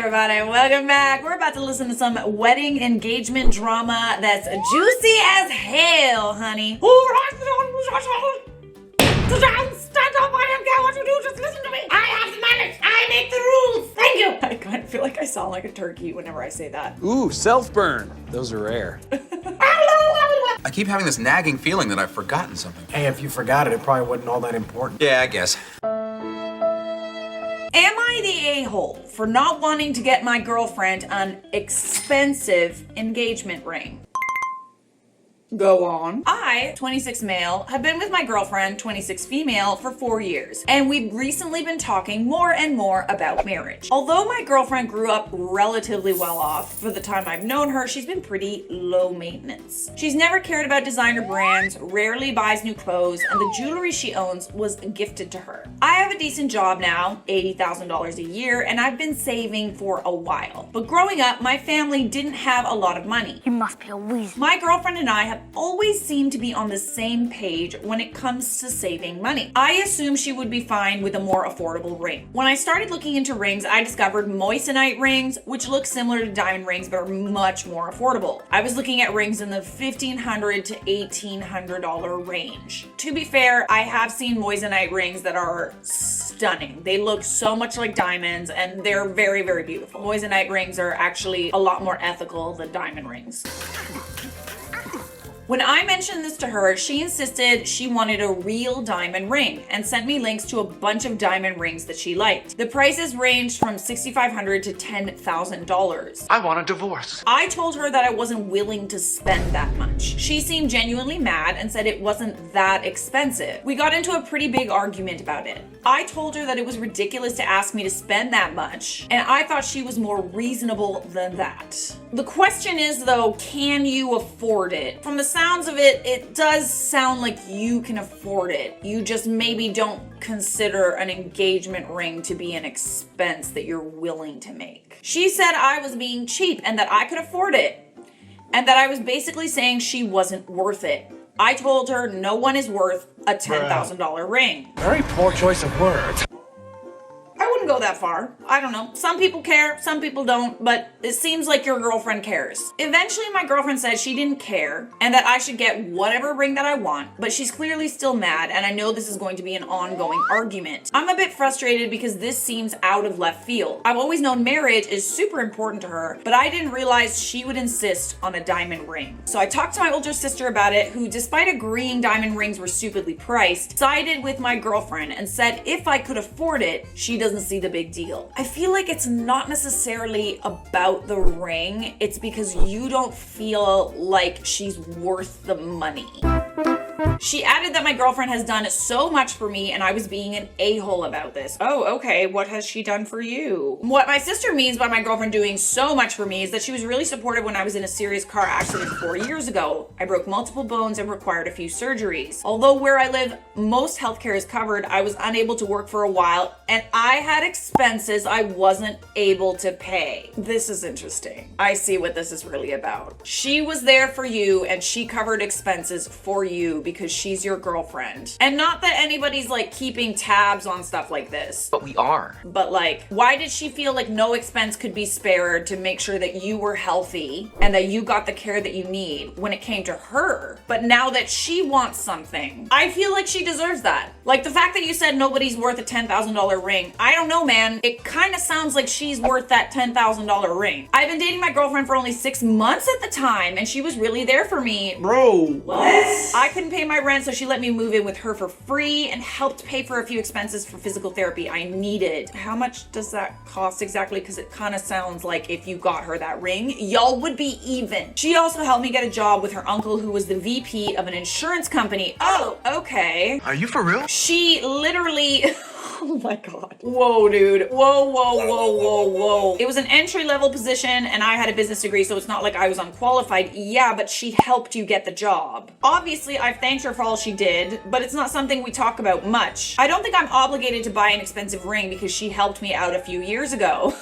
everybody, welcome back. We're about to listen to some wedding engagement drama that's juicy as hell, honey. Stand up, I don't care what you do, just listen to me. I have the manners, I make the rules. Thank you. I kind of feel like I sound like a turkey whenever I say that. Ooh, self-burn. Those are rare. I keep having this nagging feeling that I've forgotten something. Hey, if you forgot it, it probably wasn't all that important. Yeah, I guess. Am I the a-hole for not wanting to get my girlfriend an expensive engagement ring? Go on. I, 26 male, have been with my girlfriend, 26 female, for 4 years, and we've recently been talking more and more about marriage. Although my girlfriend grew up relatively well off, for the time I've known her, she's been pretty low maintenance. She's never cared about designer brands, rarely buys new clothes, and the jewelry she owns was gifted to her. I have a decent job now, $80,000 a year, and I've been saving for a while. But growing up, my family didn't have a lot of money. You must be a weasel. My girlfriend and I have always seemed to be on the same page when it comes to saving money. I assumed she would be fine with a more affordable ring. When I started looking into rings, I discovered moissanite rings, which look similar to diamond rings but are much more affordable. I was looking at rings in the $1,500 to $1,800 range. To be fair, I have seen moissanite rings that are stunning. They look so much like diamonds and they're very, very beautiful. Moissanite rings are actually a lot more ethical than diamond rings. When I mentioned this to her, she insisted she wanted a real diamond ring and sent me links to a bunch of diamond rings that she liked. The prices ranged from $6,500 to $10,000. I want a divorce. I told her that I wasn't willing to spend that much. She seemed genuinely mad and said it wasn't that expensive. We got into a pretty big argument about it. I told her that it was ridiculous to ask me to spend that much, and I thought she was more reasonable than that. The question is though, can you afford it? From the sounds of it, it does sound like you can afford it. You just maybe don't consider an engagement ring to be an expense that you're willing to make. She said I was being cheap and that I could afford it, and that I was basically saying she wasn't worth it. I told her no one is worth a $10,000 ring. Very poor choice of words. I wouldn't go that far. I don't know. Some people care, some people don't, but it seems like your girlfriend cares. Eventually, my girlfriend said she didn't care and that I should get whatever ring that I want, but she's clearly still mad, and I know this is going to be an ongoing argument. I'm a bit frustrated because this seems out of left field. I've always known marriage is super important to her, but I didn't realize she would insist on a diamond ring. So I talked to my older sister about it, who, despite agreeing diamond rings were stupidly priced, sided with my girlfriend and said if I could afford it, she doesn't see the big deal. I feel like it's not necessarily about the ring, it's because you don't feel like she's worth the money. She added that my girlfriend has done so much for me and I was being an a-hole about this. Oh, okay, what has she done for you? What my sister means by my girlfriend doing so much for me is that she was really supportive when I was in a serious car accident 4 years ago. I broke multiple bones and required a few surgeries. Although where I live, most healthcare is covered, I was unable to work for a while and I had expenses I wasn't able to pay. This is interesting. I see what this is really about. She was there for you and she covered expenses for you because she's your girlfriend. And not that anybody's like keeping tabs on stuff like this. But we are. But like, why did she feel like no expense could be spared to make sure that you were healthy and that you got the care that you need when it came to her? But now that she wants something, I feel like she deserves that. Like the fact that you said nobody's worth a $10,000 ring, I don't know, man. It kind of sounds like she's worth that $10,000 ring. I've been dating my girlfriend for only 6 months at the time and she was really there for me. Bro. What? I couldn't pay my rent, so she let me move in with her for free and helped pay for a few expenses for physical therapy I needed. How much does that cost exactly? Because it kind of sounds like if you got her that ring, y'all would be even. She also helped me get a job with her uncle, who was the VP of an insurance company. Oh, okay. Are you for real? She literally... Oh my God. Whoa, dude. Whoa, whoa, whoa, whoa, whoa. It was an entry-level position and I had a business degree, so it's not like I was unqualified. Yeah, but she helped you get the job. Obviously, I've thanked her for all she did, but it's not something we talk about much. I don't think I'm obligated to buy an expensive ring because she helped me out a few years ago.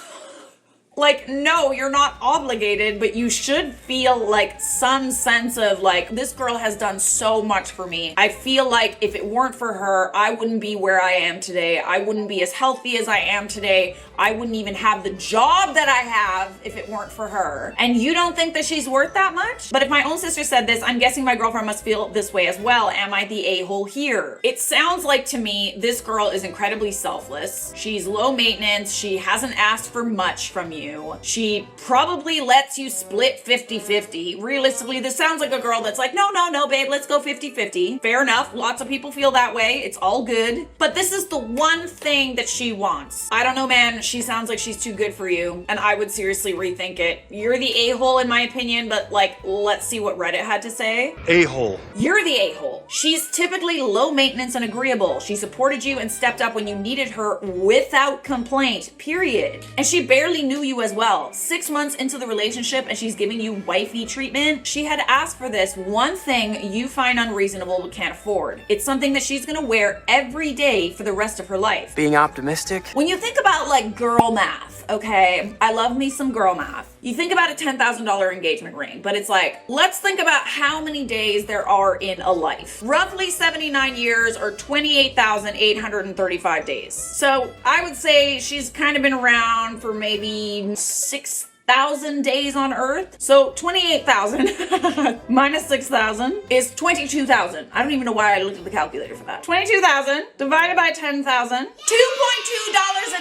Like, no, you're not obligated, but you should feel like some sense of like, this girl has done so much for me. I feel like if it weren't for her, I wouldn't be where I am today. I wouldn't be as healthy as I am today. I wouldn't even have the job that I have if it weren't for her. And you don't think that she's worth that much? But if my own sister said this, I'm guessing my girlfriend must feel this way as well. Am I the a-hole here? It sounds like to me, this girl is incredibly selfless. She's low maintenance. She hasn't asked for much from you. She probably lets you split 50-50. Realistically, this sounds like a girl that's like, no, babe, let's go 50-50. Fair enough. Lots of people feel that way. It's all good. But this is the one thing that she wants. I don't know, man. She sounds like she's too good for you. And I would seriously rethink it. You're the a-hole in my opinion, but like, let's see what Reddit had to say. A-hole. You're the a-hole. She's typically low maintenance and agreeable. She supported you and stepped up when you needed her without complaint, period. And she barely knew you as well. 6 months into the relationship and she's giving you wifey treatment. She had asked for this one thing you find unreasonable but can't afford. It's something that she's gonna wear every day for the rest of her life. Being optimistic? When you think about like girl math, okay, I love me some girl math. You think about a $10,000 engagement ring, but it's like, let's think about how many days there are in a life. Roughly 79 years or 28,835 days. So I would say she's kind of been around for maybe 6,000 days on Earth. So 28,000 minus 6,000 is 22,000. I don't even know why I looked at the calculator for that. 22,000 divided by 10,000, $2.2 a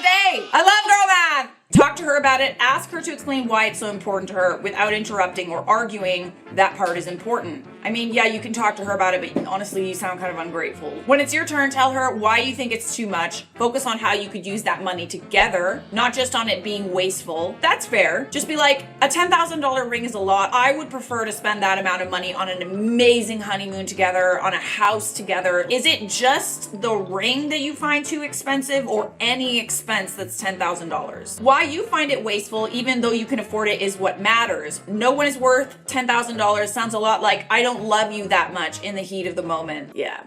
day. I love girl math. Talk to her about it. Ask her to explain why it's so important to her without interrupting or arguing. That part is important. I mean, yeah, you can talk to her about it, but honestly, you sound kind of ungrateful. When it's your turn, tell her why you think it's too much. Focus on how you could use that money together, not just on it being wasteful. That's fair. Just be like, a $10,000 ring is a lot. I would prefer to spend that amount of money on an amazing honeymoon together, on a house together. Is it just the ring that you find too expensive, or any expense that's $10,000? Why you find it wasteful, even though you can afford it, is what matters. No one is worth $10,000. Sounds a lot like, I don't love you that much in the heat of the moment. Yeah.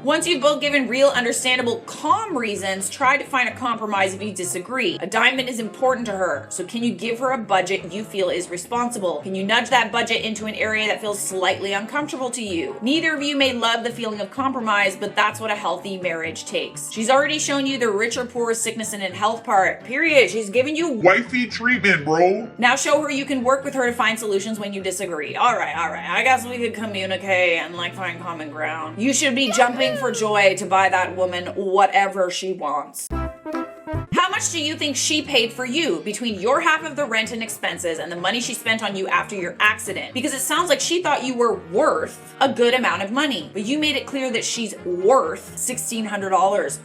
Once you've both given real, understandable, calm reasons, try to find a compromise if you disagree. A diamond is important to her, so can you give her a budget you feel is responsible? Can you nudge that budget into an area that feels slightly uncomfortable to you? Neither of you may love the feeling of compromise, but that's what a healthy marriage takes. She's already shown you the rich or poor, sickness and in health part, period. She's giving you wifey treatment, bro. Now show her you can work with her to find solutions when you disagree. All right. I guess we could communicate and like find common ground. You should be jumping for joy to buy that woman whatever she wants. How much do you think she paid for you between your half of the rent and expenses and the money she spent on you after your accident? Because it sounds like she thought you were worth a good amount of money, but you made it clear that she's worth $1,600.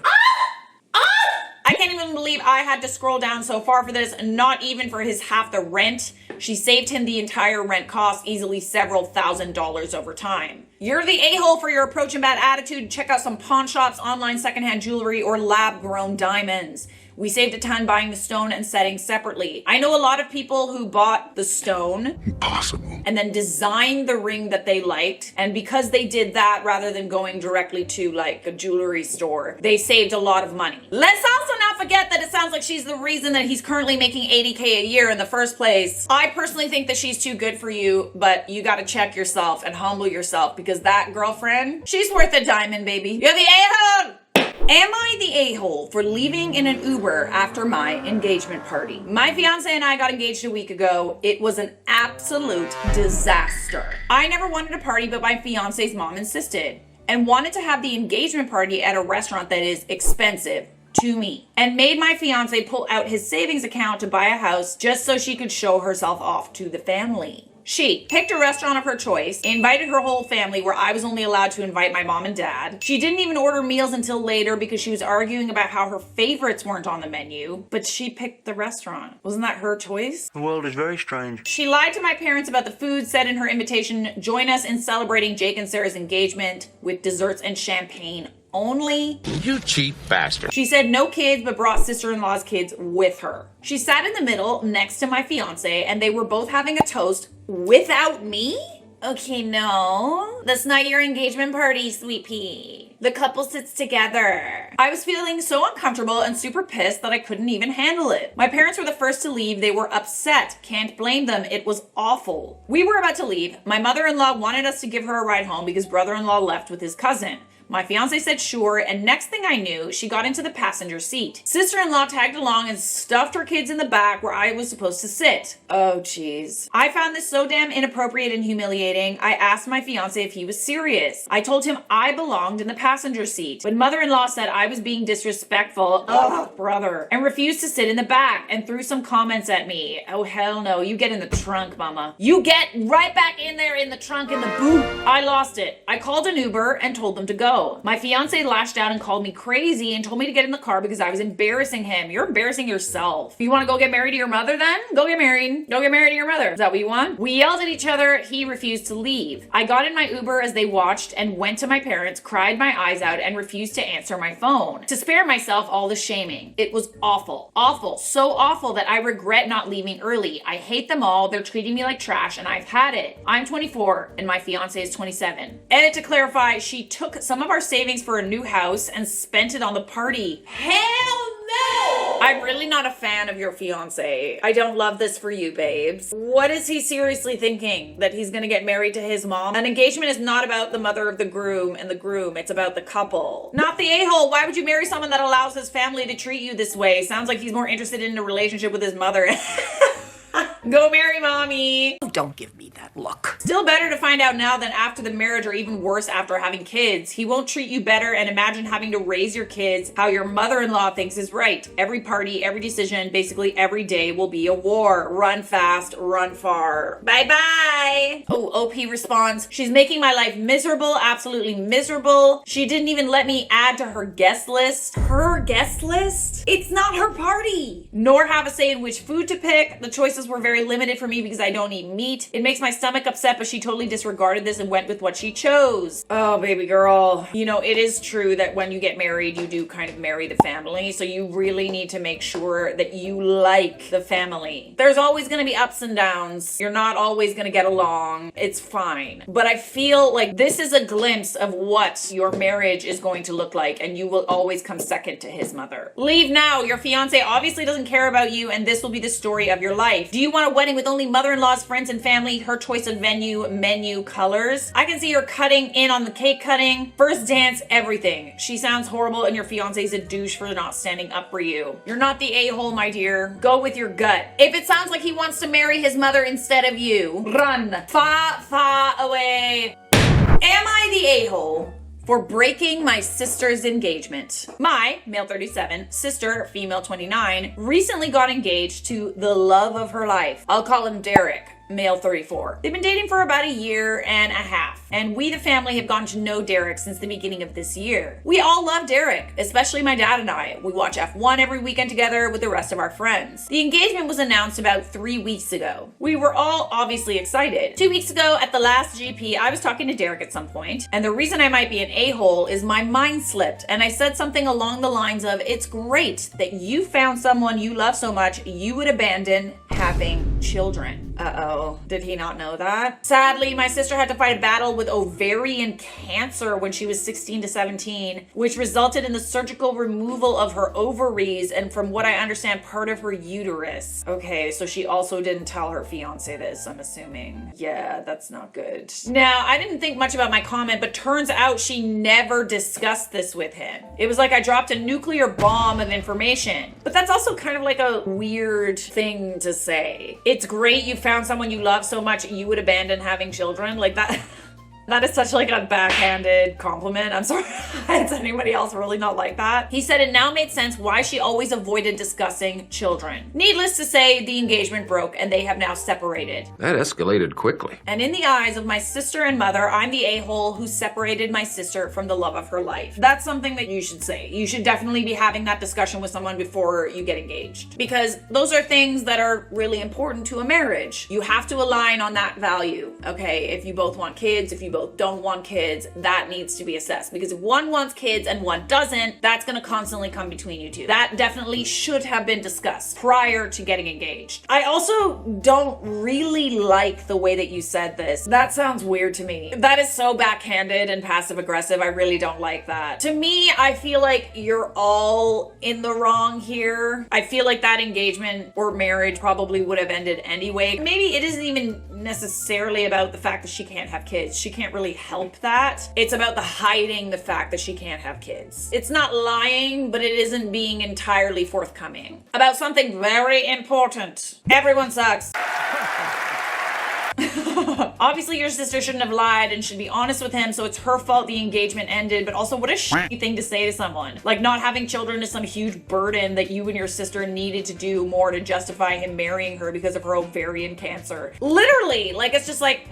I can't even believe I had to scroll down so far for this, not even for his half the rent. She saved him the entire rent cost, easily several $1,000s over time. You're the a-hole for your approach and bad attitude. Check out some pawn shops, online secondhand jewelry, or lab-grown diamonds. We saved a ton buying the stone and setting separately. I know a lot of people who bought the stone Impossible. and then designed the ring that they liked. And because they did that, rather than going directly to like a jewelry store, they saved a lot of money. Let's also not forget that it sounds like she's the reason that he's currently making $80K a year in the first place. I personally think that she's too good for you, but you gotta check yourself and humble yourself, because that girlfriend, she's worth a diamond, baby. You're the a-hole! Am I the a-hole for leaving in an Uber after my engagement party? My fiance and I got engaged a week ago. It was an absolute disaster. I never wanted a party, but my fiance's mom insisted and wanted to have the engagement party at a restaurant that is expensive to me, and made my fiance pull out his savings account to buy a house just so she could show herself off to the family. She picked a restaurant of her choice, invited her whole family where I was only allowed to invite my mom and dad. She didn't even order meals until later because she was arguing about how her favorites weren't on the menu, but she picked the restaurant. Wasn't that her choice? The world is very strange. She lied to my parents about the food, said in her invitation, join us in celebrating Jake and Sarah's engagement with desserts and champagne only. You cheap bastard. She said no kids, but brought sister-in-law's kids with her. She sat in the middle next to my fiance, and they were both having a toast without me? Okay, no. That's not your engagement party, sweet pea. The couple sits together. I was feeling so uncomfortable and super pissed that I couldn't even handle it. My parents were the first to leave. They were upset. Can't blame them. It was awful. We were about to leave. My mother-in-law wanted us to give her a ride home because brother-in-law left with his cousin. My fiance said sure, and next thing I knew, she got into the passenger seat. Sister-in-law tagged along and stuffed her kids in the back where I was supposed to sit. Oh, jeez. I found this so damn inappropriate and humiliating. I asked my fiance if he was serious. I told him I belonged in the passenger seat, but mother-in-law said I was being disrespectful. Ugh, brother. And refused to sit in the back and threw some comments at me. Oh, hell no. You get in the trunk, mama. You get right back in there in the trunk in the boot. I lost it. I called an Uber and told them to go. My fiance lashed out and called me crazy and told me to get in the car because I was embarrassing him. You're embarrassing yourself. You want to go get married to your mother then? Go get married. Go get married to your mother. Is that what you want? We yelled at each other. He refused to leave. I got in my Uber as they watched and went to my parents, cried my eyes out, and refused to answer my phone. To spare myself all the shaming. It was awful. Awful. So awful that I regret not leaving early. I hate them all. They're treating me like trash and I've had it. I'm 24 and my fiance is 27. And to clarify, she took some of our savings for a new house and spent it on the party. Hell no! I'm really not a fan of your fiance. I don't love this for you, babes. What is he seriously thinking? That he's gonna get married to his mom? An engagement is not about the mother of the groom and the groom. It's about the couple. Not the a-hole. Why would you marry someone that allows his family to treat you this way? Sounds like he's more interested in a relationship with his mother. Go marry mommy. Don't give me that look. Still better to find out now than after the marriage, or even worse after having kids. He won't treat you better, and imagine having to raise your kids how your mother-in-law thinks is right. Every party, every decision, basically every day will be a war. Run fast, run far. Bye-bye. Oh, OP responds, she's making my life miserable, absolutely miserable. She didn't even let me add to her guest list. Her guest list? It's not her party. Nor have a say in which food to pick. The choices were very limited for me because I don't eat meat. It makes my stomach upset, but she totally disregarded this and went with what she chose. Oh, baby girl. You know, it is true that when you get married, you do kind of marry the family. So you really need to make sure that you like the family. There's always going to be ups and downs. You're not always going to get along. It's fine. But I feel like this is a glimpse of what your marriage is going to look like, and you will always come second to his mother. Leave now. Your fiance obviously doesn't care about you, and this will be the story of your life. Do you want a wedding with only mother-in-law's friends and family? Her choice of venue, menu, colors. I can see her cutting in on the cake cutting. First dance, everything. She sounds horrible and your fiance's a douche for not standing up for you. You're not the a-hole, my dear. Go with your gut. If it sounds like he wants to marry his mother instead of you, run. Far away. Am I the a-hole for breaking my sister's engagement? My, male 37, sister, female 29, recently got engaged to the love of her life. I'll call him Derek, male 34. They've been dating for about a year and a half, and we, the family, have gotten to know Derek since the beginning of this year. We all love Derek, especially my dad and I. We watch F1 every weekend together with the rest of our friends. The engagement was announced about 3 weeks ago. We were all obviously excited. 2 weeks ago at the last GP, I was talking to Derek at some point, and the reason I might be an a-hole is my mind slipped, and I said something along the lines of, it's great that you found someone you love so much you would abandon having children. Uh-oh, did he not know that? Sadly, my sister had to fight a battle with ovarian cancer when she was 16 to 17, which resulted in the surgical removal of her ovaries and, from what I understand, part of her uterus. Okay, so she also didn't tell her fiance this, I'm assuming. Yeah, that's not good. Now, I didn't think much about my comment, but turns out she never discussed this with him. It was like I dropped a nuclear bomb of information. But that's also kind of like a weird thing to say. It's great you found someone you love so much you would abandon having children. Like that. That is such like a backhanded compliment. I'm sorry. Does anybody else really not like that? He said it now made sense why she always avoided discussing children. Needless to say, the engagement broke and they have now separated. That escalated quickly. And in the eyes of my sister and mother, I'm the a-hole who separated my sister from the love of her life. That's something that you should say. You should definitely be having that discussion with someone before you get engaged, because those are things that are really important to a marriage. You have to align on that value, okay? If you both want kids, if you both don't want kids, that needs to be assessed. Because if one wants kids and one doesn't, that's gonna constantly come between you two. That definitely should have been discussed prior to getting engaged. I also don't really like the way that you said this. That sounds weird to me. That is so backhanded and passive aggressive. I really don't like that. To me, I feel like you're all in the wrong here. I feel like that engagement or marriage probably would have ended anyway. Maybe it isn't even necessarily about the fact that she can't have kids. She can't really help that. It's about the hiding the fact that she can't have kids. It's not lying, but it isn't being entirely forthcoming about something very important. Everyone sucks. Obviously, your sister shouldn't have lied and should be honest with him, so it's her fault the engagement ended, but also what a shitty thing to say to someone. Like, not having children is some huge burden that you and your sister needed to do more to justify him marrying her because of her ovarian cancer. Literally, like, it's just like,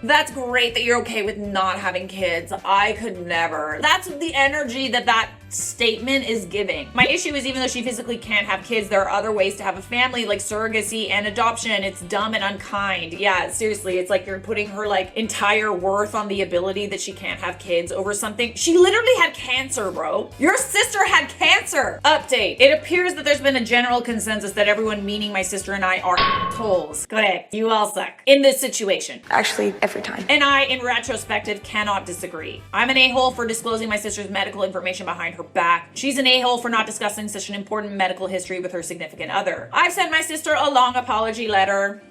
that's great that you're okay with not having kids. I could never. That's the energy that statement is giving. My issue is, even though she physically can't have kids, there are other ways to have a family, like surrogacy and adoption. It's dumb and unkind. Yeah, seriously, it's like you're putting her like entire worth on the ability that she can't have kids over something. She literally had cancer, bro. Your sister had cancer. Update. It appears that there's been a general consensus that everyone, meaning my sister and I, are assholes. Correct. You all suck in this situation. Actually, every time. And I, in retrospective, cannot disagree. I'm an a-hole for disclosing my sister's medical information behind her back. She's an a-hole for not discussing such an important medical history with her significant other. I've sent my sister a long apology letter.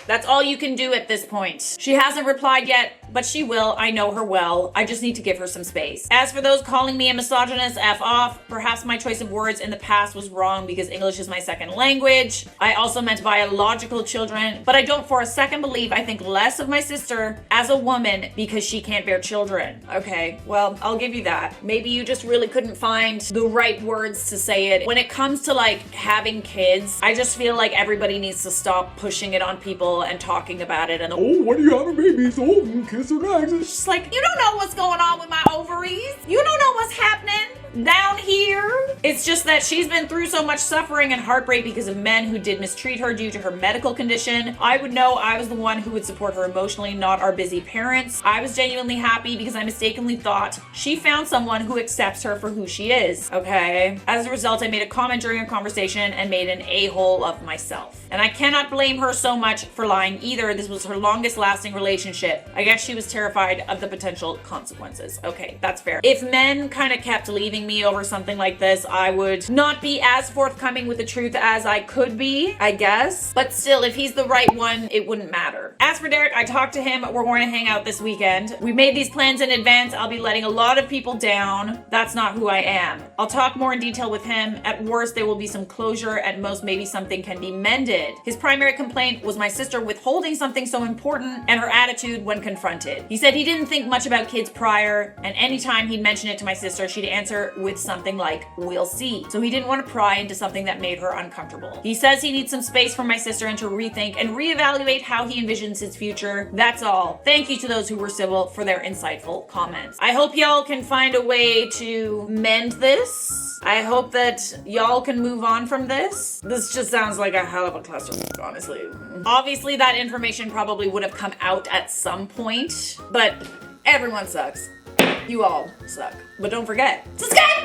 That's all you can do at this point. She hasn't replied yet, but she will. I know her well. I just need to give her some space. As for those calling me a misogynist, F off. Perhaps my choice of words in the past was wrong because English is my second language. I also meant biological children, but I don't for a second believe I think less of my sister as a woman because she can't bear children. Okay, well, I'll give you that. Maybe you just really couldn't find the right words to say it. When it comes to like having kids, I just feel like everybody needs to stop pushing it on people and talking about it. And oh, when you have a baby, so kiss her next. It's just like, you don't know what's going on with my ovaries. You don't know what's happening down here. It's just that she's been through so much suffering and heartbreak because of men who did mistreat her due to her medical condition. I would know I was the one who would support her emotionally, not our busy parents. I was genuinely happy because I mistakenly thought she found someone who accepts her for who she is. Okay. As a result, I made a comment during a conversation and made an a-hole of myself. And I cannot blame her so much for lying either. This was her longest lasting relationship. I guess she was terrified of the potential consequences. Okay, that's fair. If men kind of kept leaving me over something like this, I would not be as forthcoming with the truth as I could be, I guess. But still, if he's the right one, it wouldn't matter. As for Derek, I talked to him. We're going to hang out this weekend. We made these plans in advance. I'll be letting a lot of people down. That's not who I am. I'll talk more in detail with him. At worst, there will be some closure. At most, maybe something can be mended. His primary complaint was my sister withholding something so important and her attitude when confronted. He said he didn't think much about kids prior, and anytime he'd mention it to my sister, she'd answer with something like, "We'll see." So he didn't want to pry into something that made her uncomfortable. He says he needs some space from my sister and to rethink and reevaluate how he envisions his future. That's all. Thank you to those who were civil for their insightful comments. I hope y'all can find a way to mend this. I hope that y'all can move on from this. This just sounds like a hell of a clusterfuck, honestly. Obviously, that information probably would have come out at some point, but everyone sucks. You all suck. But don't forget, subscribe!